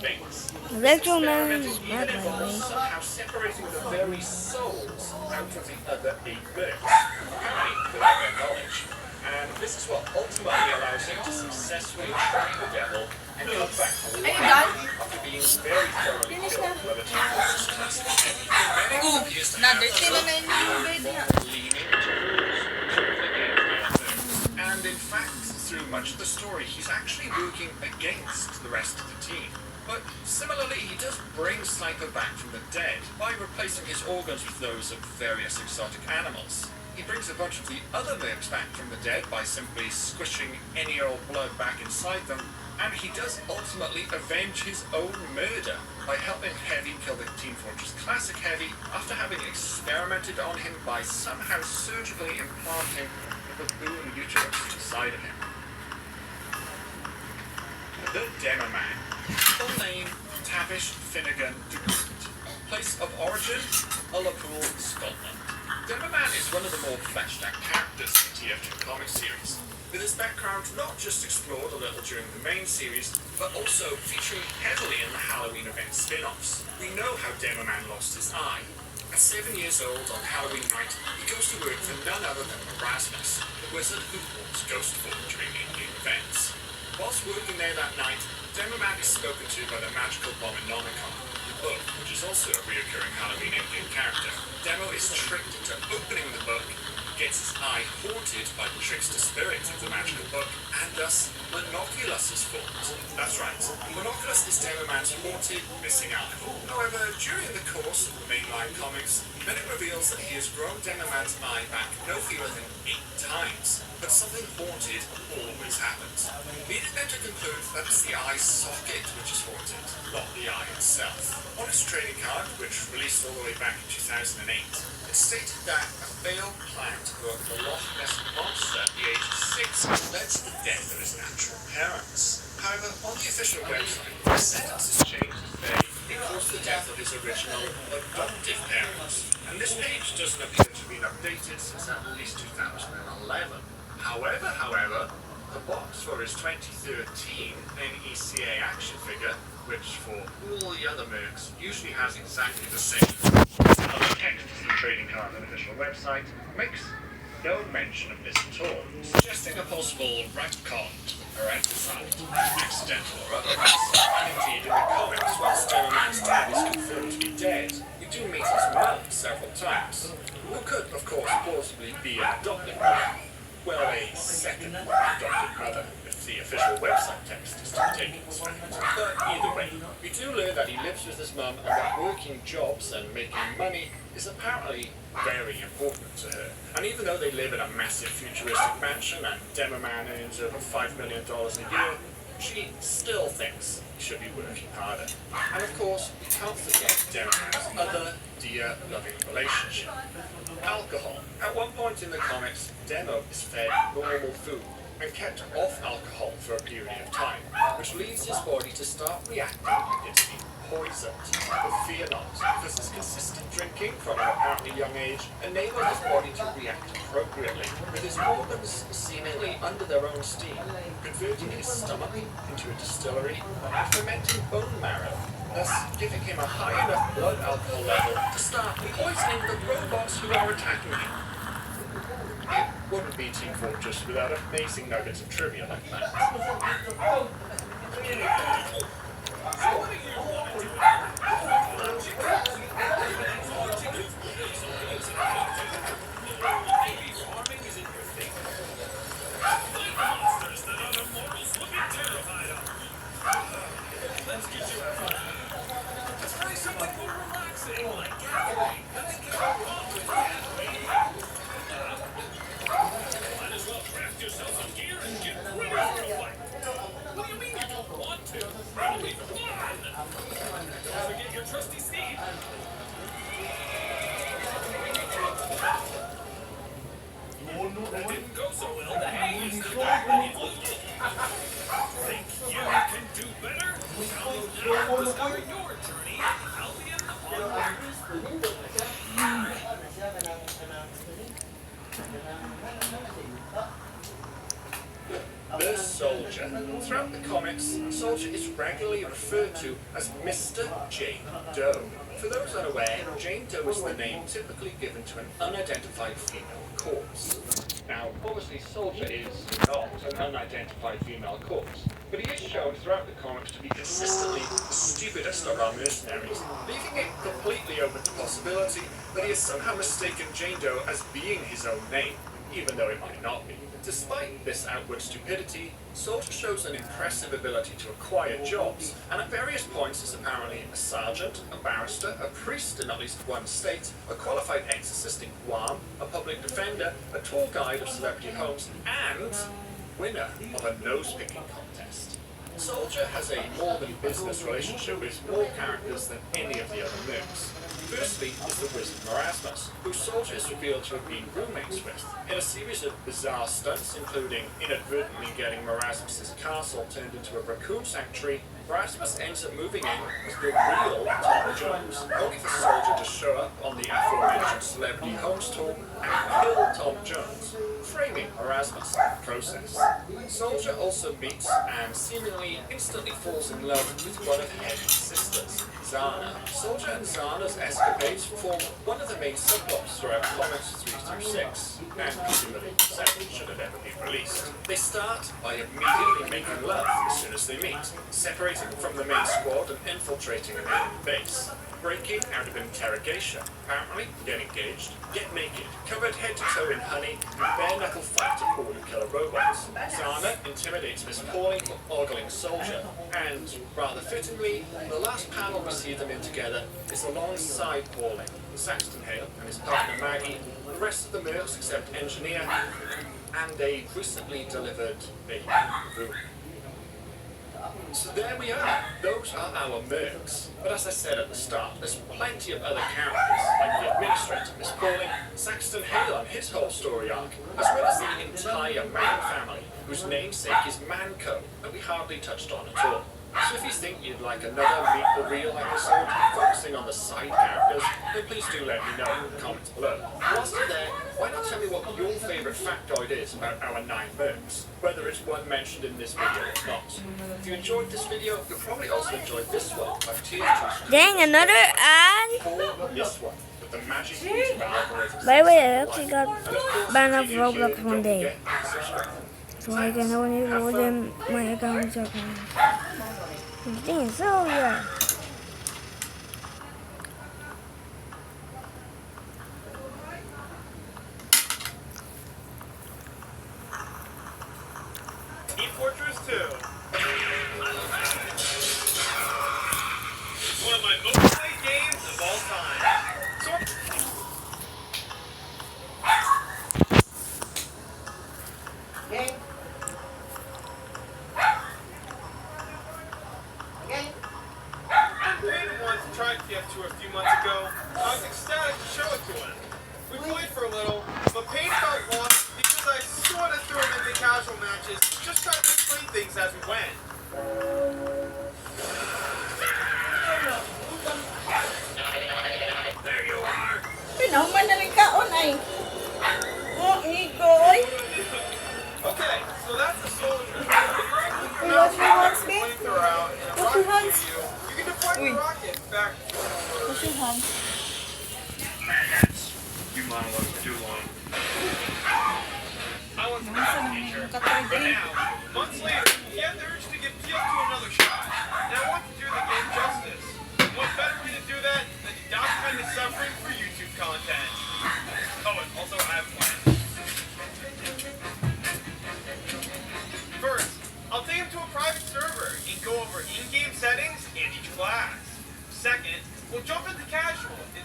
famous. This Electro Man experiment is even bad, by the involves way. somehow separating the very souls out of the other 8 birds, apparently without their knowledge. And this is what ultimately allows him to successfully trap the devil and come back to life after being very thoroughly killed by the two fortress classic heavy. Medic appears to have some leaning towards and in fact, through much of the story, he's actually working against the rest of the team. But similarly, he does bring Sniper back from the dead by replacing his organs with those of various exotic animals. He brings a bunch of the other mercs back from the dead by simply squishing any old blood back inside them, and he does ultimately avenge his own murder by helping Heavy kill the Team Fortress Classic Heavy after having experimented on him by somehow surgically implanting a baboon uterus inside of him. The Demo Man. Full name, Tavish Finnegan DeGroot. Place of origin, Ullapool, Scotland. Demo Man is one of the more fleshed out characters in the TF2 comic series, with his background not just explored a little during the main series, but also featuring heavily in the Halloween event spin-offs. We know how Demo Man lost his eye. At 7 years old on Halloween night, he goes to work for none other than Erasmus, the wizard who haunts Ghost Form during in-game events. Whilst working there that night, Demo Man is spoken to by the magical Abominomicon, the book, which is also a reoccurring Halloween endgame character. Demo is tricked into opening the book, gets his eye haunted by the trickster spirit of the magical book, and thus Monoculus is formed. That's right, Monoculus is Demo Man's haunted, missing alcohol. However, during the course of the mainline comics, Bennett reveals that he has grown Demo Man's eye back no fewer than 8 times. But something haunted always happens, leading them to conclude that it's the eye socket which is haunted, not the eye itself. On his trading card, which released all the way back in 2008, it stated that a failed plan to hook the Loch Ness Monster at the age of 6 led to the death of his natural parents. However, on the official website, the sentence is changed to say it caused the death of his original adoptive parents. And this page doesn't appear to have been updated since at least 2011. However, the box for his 2013 NECA action figure, which for all the other mercs usually has exactly the same text as the trading card on the official website, makes no mention of this at all, suggesting a possible retcon to the parenticide, accidental or otherwise. Indeed, in the comics, whilst Demo Man's dad is confirmed to be dead, we do meet his mum several times, who could, of course, plausibly be an adopted mother. Well, a second adopted mother, if the official website text is to be taken as fact. But either way, we do learn that he lives with his mum and that working jobs and making money is apparently very important to her. And even though they live in a massive futuristic mansion and Demo Man earns over $5 million a year, she still thinks he should be working harder. And of course, we can't forget Demo Man's other dear, loving relationship. Alcohol. At one point in the comics, Demo is fed normal food and kept off alcohol for a period of time, which leads his body to start reacting like it's being poisoned. But fear not, because his consistent drinking from an apparently young age enabled his body to react appropriately, with his organs seemingly under their own steam, converting his stomach into a distillery and fermenting bone marrow, thus giving him a high enough blood alcohol level to start poisoning the robots who are attacking him. It wouldn't be Team Fortress without amazing nuggets of trivia like that. That didn't go so well. The hay is still think you can do better? Now discover your journey. Albion Onward. The Soldier. Throughout the comics, Soldier is regularly referred to as Mr. Jane Doe. For those unaware, Jane Doe is the name typically given to an unidentified female corpse. Now, obviously, Soldier is not an unidentified female corpse, but he is shown throughout the comics to be consistently the stupidest of our mercenaries, leaving it completely open to possibility that he has somehow mistaken Jane Doe as being his own name, even though it might not be. Despite this outward stupidity, Soldier shows an impressive ability to acquire jobs, and at various points is apparently a sergeant, a barrister, a priest in at least one state, a qualified exorcist in Guam, a public defender, a tour guide of celebrity homes, and winner of a nose-picking contest. Soldier has a more than business relationship with more characters than any of the other mooks. Firstly is the wizard Marasmus, who Soldier is revealed to have been roommates with. In a series of bizarre stunts, including inadvertently getting Marasmus' castle turned into a raccoon sanctuary, Marasmus ends up moving in as the real Tom Jones, only for Soldier to show up on the aforementioned Celebrity Homes tour and kill Tom Jones, framing Marasmus in the process. Soldier also meets and seemingly instantly falls in love with one of Heavy's sisters, Zana. Soldier and Zana's escapades form one of the main subplots throughout comics 3 through 6, and presumably 7 should it ever be released. They start by immediately making love as soon as they meet, separating from the main squad and infiltrating an enemy base. Breaking out of interrogation, apparently get engaged, get naked, covered head to toe in honey, and bare-knuckle fight to order killer robots. Zana intimidates Miss Pauling for ogling Soldier, and rather fittingly, the last panel we see them in together is alongside Pauling, Saxton Hale and his partner Maggie, the rest of the mercs except Engineer, and a recently delivered baby boom. So there we are. Those are our mercs. But as I said at the start, there's plenty of other characters, like the administrator, Miss Pauling, Saxton Hale and his whole story arc, as well as the entire Man family, whose namesake is Manco, that we hardly touched on at all. So if you think you'd like another Meet the Real episode focusing on the side characters, then please do let me know in the comments below. Whilst you're there, why not tell me what your favourite factoid is about our 9 mercs, whether it's one mentioned in this video or not. If you enjoyed this video, you'll probably also enjoy this one of TF2's Dang, another ad? or this one with the magic YouTube algorithm. By the way, I actually got banned off Roblox one day. So I can only hold them my account open. Dang, so yeah. Team Fortress 2. It's one of my most played games of all time. Okay. I played once, tried TF2 a few months ago. I was ecstatic to show it to him. We played for a little, but pain felt lost because I sort of threw him into casual matches, just trying to explain things as we went. There you are. Pinahuman na rin kaon ay. Oh, Nico, oy. Okay, so that's the soldier. You wash your hands, babe? Flamethrower out and a Wash your rocket hands. to you. You can deploy the rocket back. Wash your hands. You monologue for too long. I was a math teacher, but now, months later, he had the urge to give TF2 another shot. And I want to do the game justice. What better way to do that than to document his suffering for YouTube content? Oh, and also I have plans.